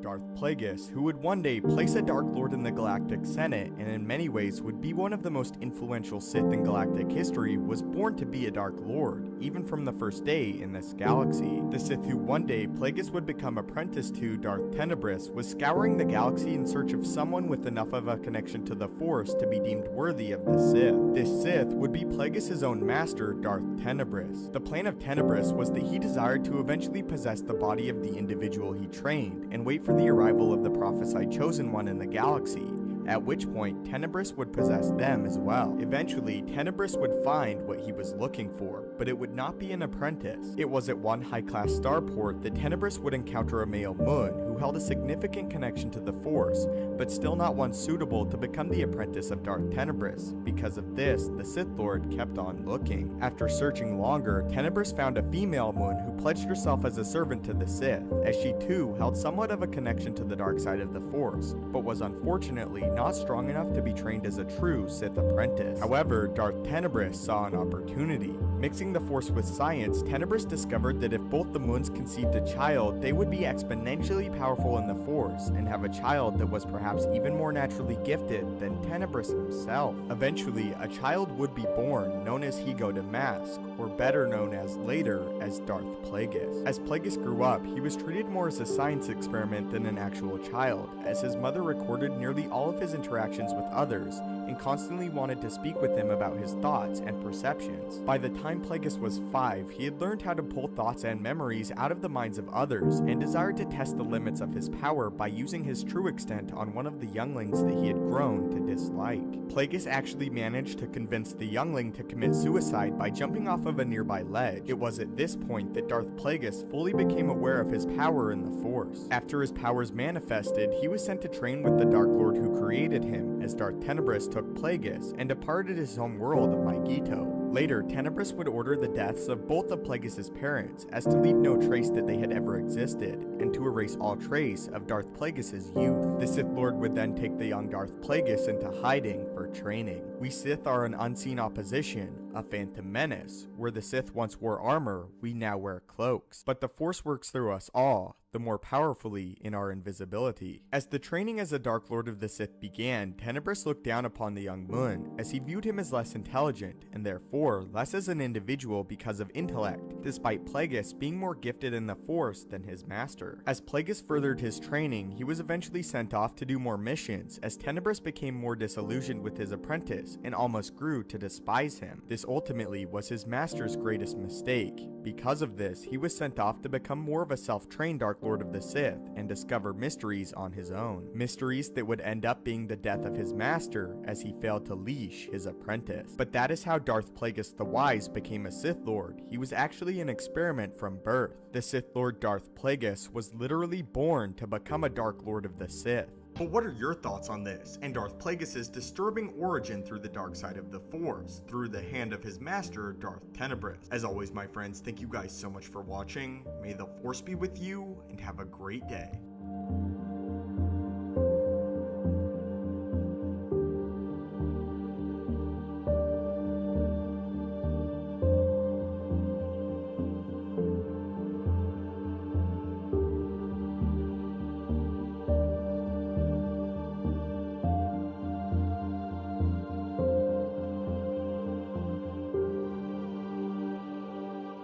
Darth Plagueis, who would one day place a Dark Lord in the Galactic Senate and in many ways would be one of the most influential Sith in galactic history, was born to be a Dark Lord, even from the first day in this galaxy. The Sith who one day Plagueis would become apprenticed to, Darth Tenebris, was scouring the galaxy in search of someone with enough of a connection to the Force to be deemed worthy of the Sith. This Sith would be Plagueis' own master, Darth Tenebris. The plan of Tenebris was that he desired to eventually possess the body of the individual he trained and wait for the arrival of the prophesied Chosen One in the galaxy, at which point Tenebris would possess them as well. Eventually, Tenebris would find what he was looking for, but it would not be an apprentice. It was at one high-class starport that Tenebris would encounter a male Mun who held a significant connection to the Force, but still not one suitable to become the apprentice of Darth Tenebris. Because of this, the Sith Lord kept on looking. After searching longer, Tenebris found a female Mun who pledged herself as a servant to the Sith, as she too held somewhat of a connection to the dark side of the Force, but was unfortunately not strong enough to be trained as a true Sith apprentice. However, Darth Tenebris saw an opportunity. Mixing the Force with science, Tenebris discovered that if both the Muns conceived a child, they would be exponentially powerful in the Force, and have a child that was perhaps even more naturally gifted than Tenebris himself. Eventually, a child would be born, known as Higo Damask, or better known as later as Darth Plagueis. As Plagueis grew up, he was treated more as a science experiment than an actual child, as his mother recorded nearly all of his interactions with others, and constantly wanted to speak with him about his thoughts and perceptions. By the time Plagueis was 5, he had learned how to pull thoughts and memories out of the minds of others, and desired to test the limits of his power by using his true extent on one of the younglings that he had grown to dislike. Plagueis actually managed to convince the youngling to commit suicide by jumping off of a nearby ledge. It was at this point that Darth Plagueis fully became aware of his power in the Force. After his powers manifested, he was sent to train with the Dark Lord who created him, as Darth Tenebris took Plagueis and departed his home world of Mygeeto. Later, Tenebris would order the deaths of both of Plagueis' parents, as to leave no trace that they had ever existed, and to erase all trace of Darth Plagueis' youth. The Sith Lord would then take the young Darth Plagueis into hiding for training. We Sith are an unseen opposition, a phantom menace. Where the Sith once wore armor, we now wear cloaks. But the Force works through us all, the more powerfully in our invisibility. As the training as a Dark Lord of the Sith began, Tenebris looked down upon the young Mun, as he viewed him as less intelligent, and therefore less as an individual because of intellect, despite Plagueis being more gifted in the Force than his master. As Plagueis furthered his training, he was eventually sent off to do more missions, as Tenebris became more disillusioned with his apprentice, and almost grew to despise him. This ultimately was his master's greatest mistake. Because of this, he was sent off to become more of a self-trained Dark Lord of the Sith, and discover mysteries on his own. Mysteries that would end up being the death of his master, as he failed to leash his apprentice. But that is how Darth Plagueis the Wise became a Sith Lord. He was actually an experiment from birth. The Sith Lord Darth Plagueis was literally born to become a Dark Lord of the Sith. But what are your thoughts on this, and Darth Plagueis' disturbing origin through the dark side of the Force, through the hand of his master, Darth Tenebris? As always, my friends, thank you guys so much for watching. May the Force be with you, and have a great day.